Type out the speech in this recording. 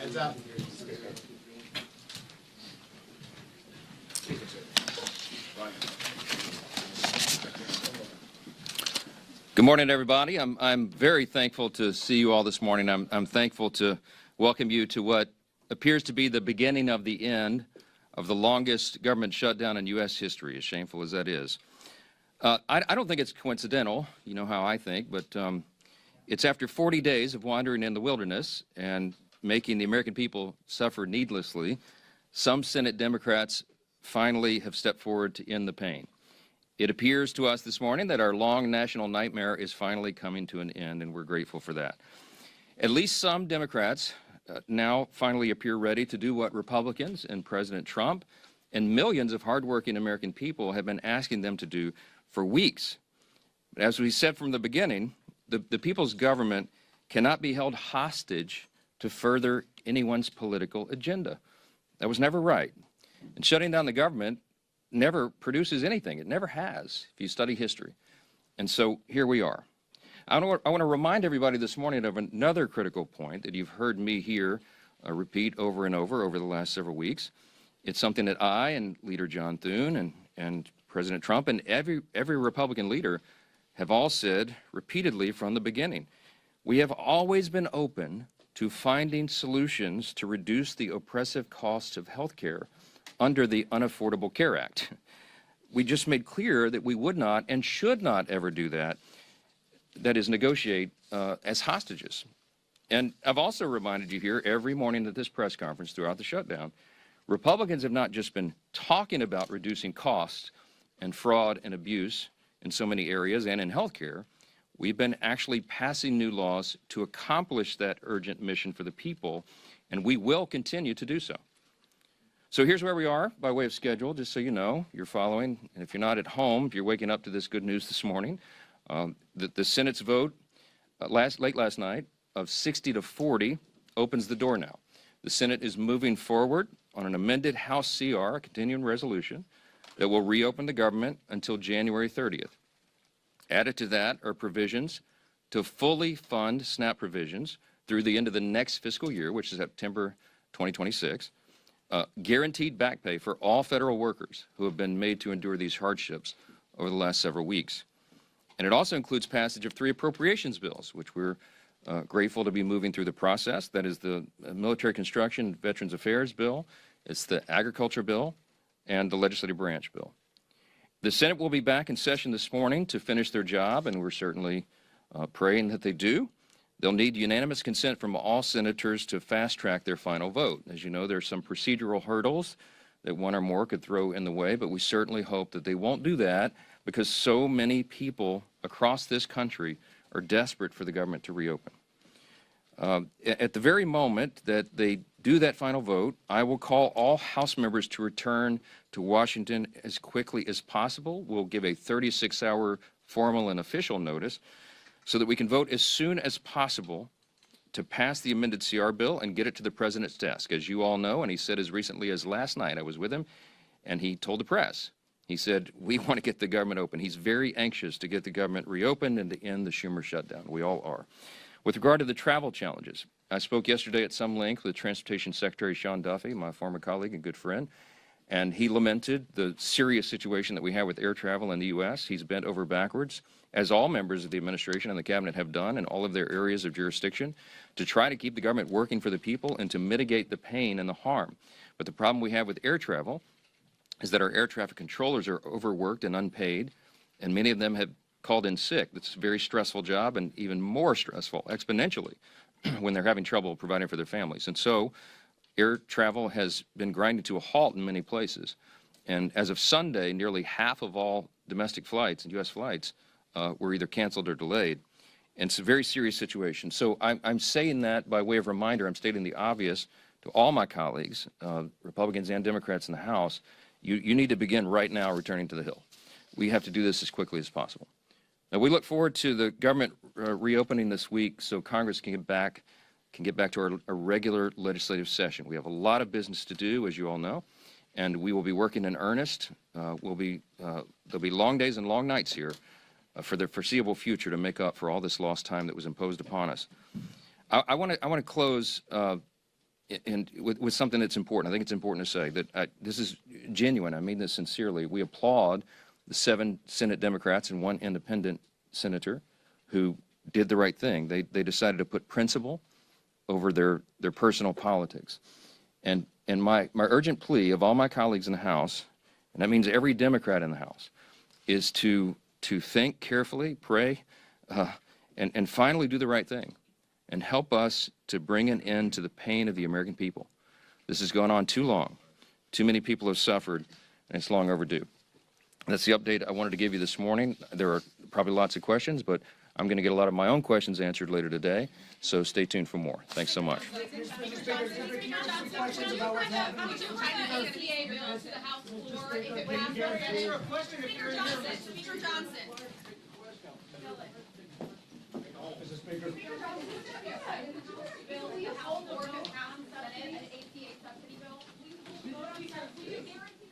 Heads up. Good morning, everybody. I'm very thankful to see you all this morning. I'm thankful to welcome you to what appears to be the beginning of the end of the longest government shutdown in U.S. history, as shameful as that is. I don't think it's coincidental, you know how I think, but it's after 40 days of wandering in the wilderness and making the American people suffer needlessly, some Senate Democrats finally have stepped forward to end the pain. It appears to us this morning that our long national nightmare is finally coming to an end, and we're grateful for that. At least some Democrats now finally appear ready to do what Republicans and President Trump and millions of hardworking American people have been asking them to do for weeks. But as we said from the beginning, the people's government cannot be held hostage to further anyone's political agenda. That was never right. And shutting down the government never produces anything. It never has, if you study history. And so here we are. I want to remind everybody this morning of another critical point that you've heard me here repeat over and over the last several weeks. It's something that I and Leader John Thune and President Trump and every Republican leader have all said repeatedly from the beginning. We have always been open to finding solutions to reduce the oppressive costs of health care under the Unaffordable Care Act. We just made clear that we would not and should not ever do that, that is, negotiate as hostages. And I've also reminded you here every morning at this press conference throughout the shutdown, Republicans have not just been talking about reducing costs and fraud and abuse in so many areas and in health care. We've been actually passing new laws to accomplish that urgent mission for the people, and we will continue to do so. So here's where we are by way of schedule, just so you know, you're following. And if you're not at home, if you're waking up to this good news this morning, the Senate's vote late last night of 60 to 40 opens the door now. The Senate is moving forward on an amended House CR, a continuing resolution, that will reopen the government until January 30th. Added to that are provisions to fully fund SNAP provisions through the end of the next fiscal year, which is September 2026, guaranteed back pay for all federal workers who have been made to endure these hardships over the last several weeks. And it also includes passage of 3 appropriations bills, which we're grateful to be moving through the process. That is the Military Construction Veterans Affairs bill, it's the Agriculture bill, and the Legislative Branch bill. The Senate will be back in session this morning to finish their job, and we're certainly praying that they do. They'll need unanimous consent from all senators to fast-track their final vote. As you know, there are some procedural hurdles that one or more could throw in the way, but we certainly hope that they won't do that because so many people across this country are desperate for the government to reopen. At the very moment that they do that final vote, I will call all House members to return to Washington as quickly as possible. We'll give a 36-hour formal and official notice so that we can vote as soon as possible to pass the amended CR bill and get it to the President's desk. As you all know, and he said as recently as last night, I was with him, and he told the press, he said, we want to get the government open. He's very anxious to get the government reopened and to end the Schumer shutdown. We all are. With regard to the travel challenges, I spoke yesterday at some length with Transportation Secretary Sean Duffy, my former colleague and good friend, and he lamented the serious situation that we have with air travel in the U.S. He's bent over backwards, as all members of the administration and the cabinet have done in all of their areas of jurisdiction, to try to keep the government working for the people and to mitigate the pain and the harm. But the problem we have with air travel is that our air traffic controllers are overworked and unpaid, and many of them have called in sick. That's a very stressful job, and even more stressful exponentially when they're having trouble providing for their families. And so air travel has been grinding to a halt in many places. And as of Sunday, nearly half of all domestic flights and U.S. flights were either canceled or delayed. And it's a very serious situation. So I'm saying that by way of reminder. I'm stating the obvious to all my colleagues, Republicans and Democrats in the House. You need to begin right now returning to the Hill. We have to do this as quickly as possible. Now, we look forward to the government reopening this week so Congress can get back to our regular legislative session. We have a lot of business to do, as you all know, and we will be working in earnest. There'll be long days and long nights here for the foreseeable future to make up for all this lost time that was imposed upon us. I want to close and with something that's important. I think it's important to say that this is genuine. I mean this sincerely. We applaud the 7 Senate Democrats and 1 independent senator who did the right thing. They decided to put principle over their personal politics. And my urgent plea of all my colleagues in the House, and that means every Democrat in the House, is to think carefully, pray, and finally do the right thing and help us to bring an end to the pain of the American people. This has gone on too long. Too many people have suffered, and it's long overdue. That's the update I wanted to give you this morning. There are probably lots of questions, but I'm going to get a lot of my own questions answered later today, so stay tuned for more. Thanks so much. Bill, will you hold or an APA subsidy bill?